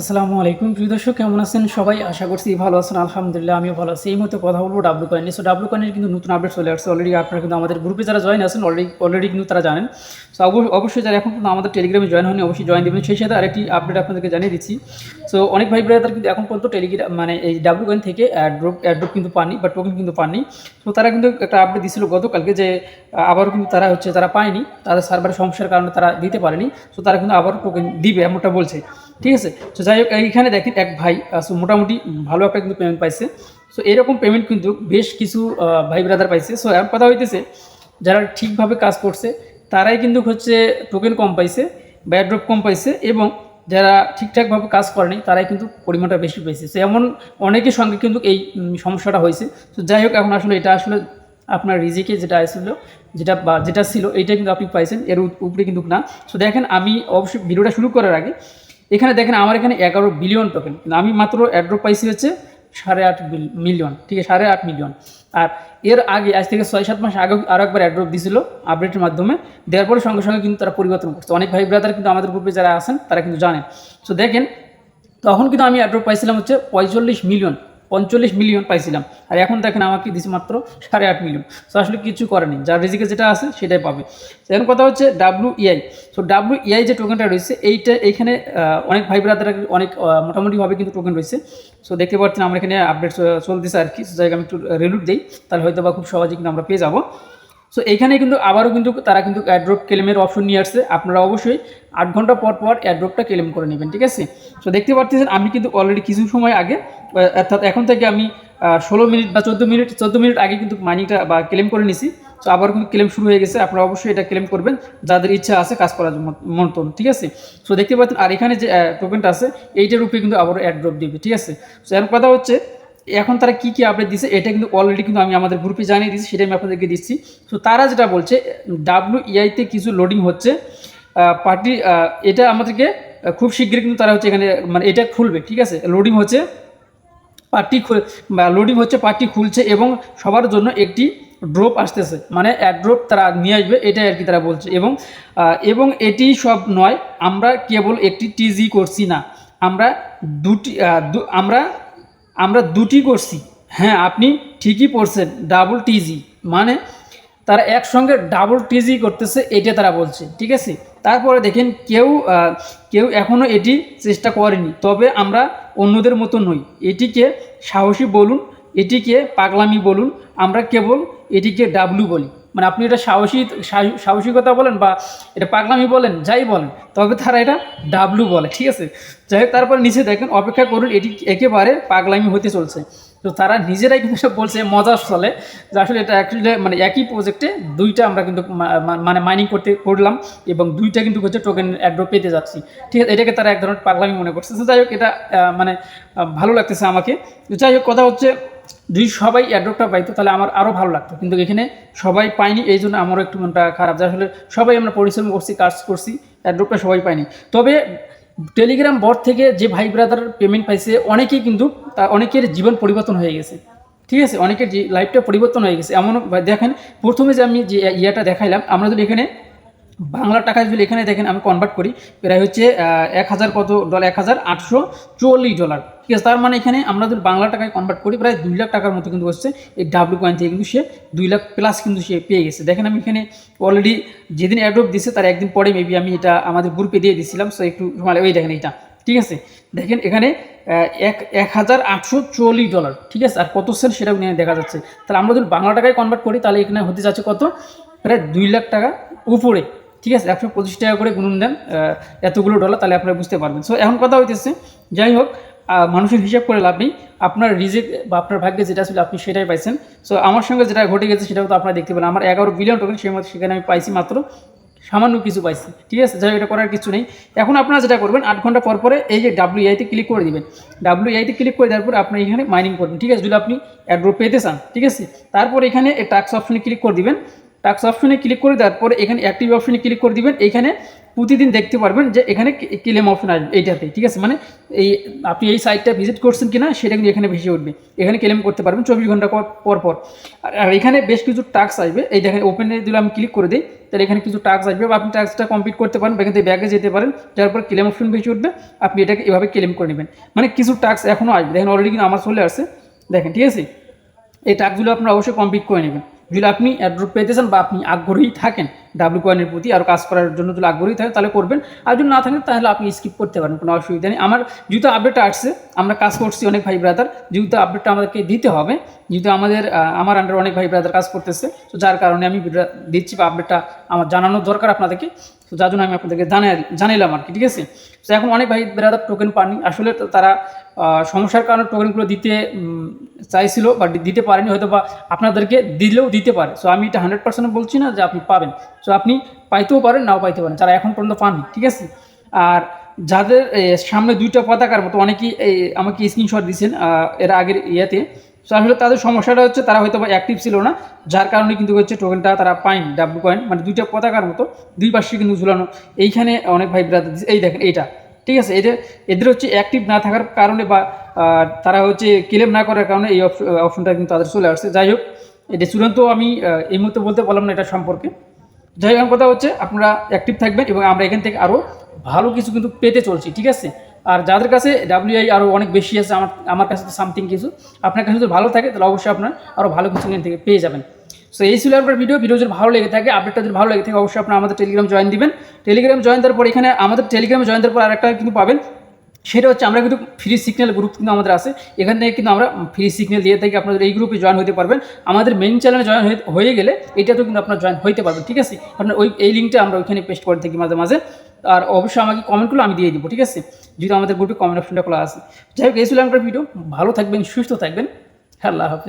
আসসালামু আলাইকুম প্রিয় দর্শক, কেমন আছেন সবাই? আশা করছি ভালো আছেন। আলহামদুলিল্লাহ আমিও ভালো আছি। এই মুহূর্তে কথা বলবো ডাব্লু কয়েন নিয়ে। সো ডাব্লু কয়েনের কিন্তু নতুন আপডেট চলে আসছে অলরেডি। আপনারা কিন্তু আমাদের গ্রুপে যারা জয়েন আছেন অলরেডি কিন্তু তারা জানেন। সো অবশ্যই যারা এখন কিন্তু আমাদের টেলিগ্রামে জয়েন হয়নি অবশ্যই জয়েন দেবেন। সেই সাথে আরেকটি আপডেট আপনাদেরকে জানিয়ে দিচ্ছি। সো অনেক ভাই ব্রাদার কিন্তু এখন পর্যন্ত টেলিগ্রাম মানে এই ডাব্লু কয়েন থেকে অ্যাড্রপ কিন্তু পাননি বা টোকেন কিন্তু পাননি। তো তারা কিন্তু একটা আপডেট দিছিল গতকালকে যে আবারও কিন্তু তারা পায়নি, তাদের সার্ভারের সমস্যার কারণে তারা দিতে পারেনি। সো তারা কিন্তু আবারও টোকেন দিবে এমনটা বলছে। ঠিক আছে, তো যাই হোক এইখানে দেখেন এক ভাই মোটামুটি ভালো একটা কিন্তু পেমেন্ট পাইছে। সো এরকম পেমেন্ট কিন্তু বেশ কিছু ভাই ব্রাদার পাইছে। সো এর কথা হইতেছে যারা ঠিকভাবে কাজ করছে তারাই কিন্তু হচ্ছে টোকেন কম পাইছে, ব্যাড্রপ কম পাইছে, এবং যারা ঠিকঠাকভাবে কাজ করেনি তারাই কিন্তু পরিমাণটা বেশি পাইছে। সো এমন অনেকের সঙ্গে কিন্তু এই সমস্যাটা হয়েছে। তো যাই হোক এখন আসলে এটা আসলে আপনার রিজিকে যেটা আসছিল যেটা ছিল এইটা কিন্তু আপনি পাইছেন, এর উপরে কিন্তু না। সো দেখেন আমি অবশ্যই ভিডিওটা শুরু করার আগে এখানে দেখেন আমার এখানে 11 বিলিয়ন টোকেন, কিন্তু আমি মাত্র অ্যাড্রপ পাইছি হচ্ছে 8.5 মিলিয়ন। ঠিক আছে, 8.5 মিলিয়ন। আর এর আগে আজ থেকে 6-7 মাস আগে আরও একবার অ্যাড্রপ দিয়েছিল আপডেটের মাধ্যমে। দেওয়ার পরে সঙ্গে সঙ্গে কিন্তু তারা পরিবর্তন করছে। অনেক ভাই ব্রাদার কিন্তু আমাদের গ্রুপে যারা আছেন তারা কিন্তু জানেন। সো দেখেন তখন কিন্তু আমি অ্যাড্রপ পাইছিলাম হচ্ছে 45 মিলিয়ন পাইছিলাম। আর এখন দেখেন আমাকে দিছে মাত্র 8.5 মিলিয়ন। সো আসলে কিছু করেনি, যার রিজিকে যেটা আছে সেটাই পাবে। এখন কথা হচ্ছে WEI। সো WEI যে টোকেনটা রয়েছে এইখানে অনেক ভাই ব্রাদার অনেক মোটামুটিভাবে কিন্তু টোকেন রয়েছে। সো দেখতে পাচ্ছেন আমরা এখানে আপডেট চলতেছে আর কি। জায়গায় আমি একটু রিলুট দিই, তাহলে হয়তো বা খুব সহজে কিন্তু আমরা পেয়ে যাবো। সো এইখানে কিন্তু আবারও কিন্তু তারা কিন্তু অ্যাড্রপ ক্লেমের অপশন নিয়ে আসছে। আপনারা অবশ্যই 8 ঘন্টা পর পর অ্যাড্রপটা ক্লেম করে নেবেন। ঠিক আছে, সো দেখতে পাচ্ছেন আমি কিন্তু অলরেডি কিছু সময় আগে অর্থাৎ এখন থেকে আমি 16 মিনিট বা 14 মিনিট আগে কিন্তু মানিটা বা ক্লেম করে নিছি। সো আবার কিন্তু ক্লেম শুরু হয়ে গেছে। আপনারা অবশ্যই এটা ক্লেম করবেন যাদের ইচ্ছা আছে কাজ করার মতন। ঠিক আছে, সো দেখতে পাচ্ছেন আর এখানে যে টোকেনটা আছে এইটার উপরে কিন্তু আবারও অ্যাড্রপ দিবে। ঠিক আছে, সো এর কথা হচ্ছে এখন তারা কী আপডেট দিচ্ছে এটা কিন্তু অলরেডি কিন্তু আমি আমাদের গ্রুপে জানিয়ে দিচ্ছি, সেটাই আমি আপনাদেরকে দিচ্ছি। তো তারা যেটা বলছে WEI-তে কিছু লোডিং হচ্ছে পার্টি, এটা আমাদেরকে খুব শীঘ্রই কিন্তু তারা হচ্ছে এখানে মানে এটা খুলবে। ঠিক আছে, লোডিং হচ্ছে পার্টি খুলছে এবং সবার জন্য একটি ড্রপ আসতেছে, মানে অ্যাড্রপ তারা নিয়ে আসবে এটাই আর কি তারা বলছে। এবং এটি সব নয়, আমরা কেবল একটি টিজি করছি না, আমরা দুটি আমরা দুটি করছি। হ্যাঁ, আপনি ঠিকই পড়ছেন, ডাবল টিজি, মানে তারা একসঙ্গে ডাবল টিজি করতেছে এটা তারা বলছে। ঠিক আছে, তারপরে দেখেন কেউ এখনও এটি চেষ্টা করেনি, তবে আমরা অন্যদের মতো নই। এটিকে সাহসী বলুন, এটিকে পাগলামি বলুন, আমরা কেবল এটিকে ডাবলু বলি। মানে আপনি এটা সাহসিকতা বলেন বা এটা পাগলামি বলেন, যাই বলেন, তবে তারা এটা ডাবলু বলে। ঠিক আছে, যাই হোক তারপরে নিচে দেখেন অপেক্ষা করুন, এটি একেবারে পাগলামি হতে চলছে। তো তারা নিজেরাই কিন্তু সব বলছে মজার চলে যে আসলে এটা অ্যাকচুয়ালি মানে একই প্রজেক্টে দুইটা আমরা কিন্তু মানে মাইনিং করলাম এবং দুইটা কিন্তু হচ্ছে টোকেন অ্যাড্রপ পেতে যাচ্ছি। ঠিক আছে, এটাকে তারা এক ধরনের পাগলামি মনে করছে। তো যাই হোক এটা মানে ভালো লাগতেছে আমাকে। যাই হোক কথা হচ্ছে যদি সবাই অ্যাড্রপটা পাইতো তাহলে আমার আরও ভালো লাগতো, কিন্তু এখানে সবাই পায়নি, এই জন্য আমারও একটু মনটা খারাপ যে আসলে সবাই আমরা পরিশ্রম করছি, কাজ করছি, অ্যাড্রপটা সবাই পায়নি। তবে টেলিগ্রাম বট থেকে যে ভাই ব্রাদার পেমেন্ট পাইছে অনেকেই কিন্তু অনেকের জীবন পরিবর্তন হয়ে গেছে। ঠিক আছে, অনেকের লাইফটা পরিবর্তন হয়ে গেছে। এমন দেখেন প্রথমে যে আমি যে ইয়েটা দেখাইলাম, আমরা যদি এখানে বাংলা টাকায় যদি এখানে দেখেন আমি কনভার্ট করি, প্রায় হচ্ছে 1000 কত ডলার, $1844। ঠিক আছে, তার মানে এখানে আমরা যদি বাংলা টাকায় কনভার্ট করি প্রায় 2 লাখ টাকার মতো কিন্তু হচ্ছে এই ডাব্লু কয়েন থেকে কিন্তু সে 2 লাখ প্লাস কিন্তু সে পেয়ে গেছে। দেখেন আমি এখানে অলরেডি যেদিন অ্যাড্রপ দিচ্ছে তার একদিন পরে মেবি আমি এটা আমাদের গ্রুপে দিয়ে দিয়েছিলাম। সো একটু মানে ওই দেখেন এইটা। ঠিক আছে, দেখেন এখানে $1844। ঠিক আছে, আর কত সেন্ট সেটাও নিয়ে দেখা যাচ্ছে। তাহলে আমরা যদি বাংলা টাকায় কনভার্ট করি তাহলে এখানে হতে যাচ্ছে কত, প্রায় 2 লাখ টাকা উপরে। ঠিক আছে, 125 টাকা করে গুণন দেন এতগুলো ডলার, তাহলে আপনারা বুঝতে পারবেন। সো এখন কথা হইতেছে যাই হোক মানুষের হিসাব করে লাভ নেই, আপনার রিজিক বা আপনার ভাগ্যে যেটা ছিল আপনি সেটাই পাইছেন। সো আমার সঙ্গে যেটা ঘটে গেছে সেটাও তো আপনারা দেখতে পেলেন। আমার 11 বিলিয়ন টোকেন সেখানে আমি পাইছি মাত্র সামান্য কিছু পাইছি। ঠিক আছে, যাই হোক এটা করার কিছু নেই। এখন আপনারা যেটা করবেন 8 ঘন্টা পর পরে এই যে WEI-তে ক্লিক করে দিবেন। WEI-তে ক্লিক করে দেওয়ার পর আপনি এখানে মাইনিং করবেন। ঠিক আছে, যদি আপনি অ্যাড্রপ পেতে চান। ঠিক আছে, তারপর এখানে টাস্ক অপশনে ক্লিক করে দিবেন। টাস্ক অপশনে ক্লিক করে দেওয়ার পরে এখানে অ্যাক্টিভ অপশনে ক্লিক করে দিবেন। এখানে প্রতিদিন দেখতে পারবেন যে এখানে ক্লেম অপশন আসবে এইটাতে, ঠিক আছে। মানে এই আপনি এই সাইটটা ভিজিট করছেন কিনা সেটা কিন্তু এখানে ভেসে উঠবে, এখানে ক্লেম করতে পারবেন 24 ঘন্টা পর পর। আর এখানে বেশ কিছু টাস্ক আসবে, এই দেখেন ওপেনে দিলে আমি ক্লিক করে দিই, তাহলে এখানে কিছু টাস্ক আসবে বা আপনি টাস্কটা কমপ্লিট করতে পারেন, এখান থেকে ব্যাগে যেতে পারেন, তারপর ক্লেম অপশন ভেসে উঠবে, আপনি এটাকে এভাবে ক্লেম করে নেবেন। মানে কিছু টাস্ক এখনও আসবে, দেখেন অলরেডি কিন্তু আমার চলে আসছে, দেখেন, ঠিক আছে। এই টাস্কগুলো আপনারা অবশ্যই কমপ্লিট করে নেবেন। যদি আপনি অ্যাড্রপ পেতে চান বা আপনি আগ্রহী থাকেন ডাব্লিউ কয়েনের প্রতি আর কাজ করার জন্য যদি আগ্রহী থাকেন তাহলে করবেন, আর যদি না থাকেন তাহলে আপনি স্কিপ করতে পারেন, কোনো অসুবিধা নেই। আমার যেহেতু আপডেটটা আসছে, আমরা কাজ করছি অনেক ভাই ব্রাদার, যেহেতু আপডেটটা আমাদেরকে দিতে হবে, যেহেতু আমার আন্ডারে অনেক ভাই ব্রাদার কাজ করতেছে, তো যার কারণে আমি দিচ্ছি বা আপডেটটা আমার জানানোর দরকার আপনাদেরকে, তো যার জন্য আমি আপনাদেরকে জানাইলাম আর কি, ঠিক আছে। তো এখন অনেক ভাই ব্রাদার টোকেন পাননি, আসলে তারা সমস্যার কারণে টোকেনগুলো দিতে চাইছিল বা দিতে পারেনি, হয়তো বা আপনাদেরকে দিলেও দিতে পারে। সো আমি এটা 100% বলছি না যে আপনি পাবেন, সো আপনি পাইতেও পারেন নাও পাইতে পারেন, যারা এখন পর্যন্ত পাননি, ঠিক আছে। আর যাদের সামনে 2টা পতাকার মতো অনেকেই আমাকে স্ক্রিনশট দিয়েছেন এর আগের ইয়েতে, সো আসলে তাদের সমস্যাটা হচ্ছে তারা হয়তো বা অ্যাক্টিভ ছিল না, যার কারণে কিন্তু হচ্ছে টোকেনটা তারা পায়নি ডাব্লিউ কয়েন, মানে 2টা পতাকার মতো 2 পাশে কিন্তু ঝুলানো, এইখানে অনেক ভাই ব্রাদার এই দেখেন এইটা, ঠিক আছে। এদের হচ্ছে অ্যাক্টিভ না থাকার কারণে বা তারা হচ্ছে ক্লেম না করার কারণে এই অপশনটা কিন্তু তাদের চলে আসছে। যাই হোক, এটা চূড়ান্ত আমি এই মুহূর্তে বলতে পারলাম না এটা সম্পর্কে। যাই হোক, কথা হচ্ছে আপনারা অ্যাক্টিভ থাকবেন এবং আমরা এখান থেকে আরও ভালো কিছু কিন্তু পেতে চলছি, ঠিক আছে। আর যাদের কাছে ডাব্লিউআই আরও অনেক বেশি আছে, আমার কাছে তো সামথিং কিছু, আপনার কাছে যদি ভালো থাকে তাহলে অবশ্যই আপনার আরও ভালো কিছু এখান থেকে পেয়ে যাবেন। সো এই ছিল আপনার ভিডিও যদি ভালো লেগে থাকে, আপডেটটা যদি ভালো লেগে থাকে, অবশ্যই আপনার আমাদের টেলিগ্রাম জয়েন দিবেন। টেলিগ্রাম জয়েন দেওয়ার পর এখানে আমাদের টেলিগ্রামে জয়েন দেওয়ার পর আরেকটা কিন্তু পাবেন, সেটা হচ্ছে আমরা কিন্তু ফ্রি সিগন্যাল গ্রুপ কিন্তু আমাদের আছে, এখান থেকে কিন্তু আমরা ফ্রি সিগন্যাল দিয়ে থাকি, আপনাদের এই গ্রুপে জয়েন হতে পারবেন। আমাদের মেইন চ্যানেলে জয়েন হয়ে গেলে এটাতেও কিন্তু আপনার জয়েন হতে পারবেন, ঠিক আছে। আপনার এই লিঙ্কটা আমরা ওইখানে পেস্ট করে থাকি মাঝে মাঝে, আর অবশ্যই আমাকে কমেন্টগুলো আমি দিয়ে দিব, ঠিক আছে, যেহেতু আমাদের গ্রুপে কমেন্ট অপশনটা খোলা আছে। যাই হোক, এই ছিল আমার ভিডিও, ভালো থাকবেন, সুস্থ থাকবেন, আল্লাহ হাফেজ।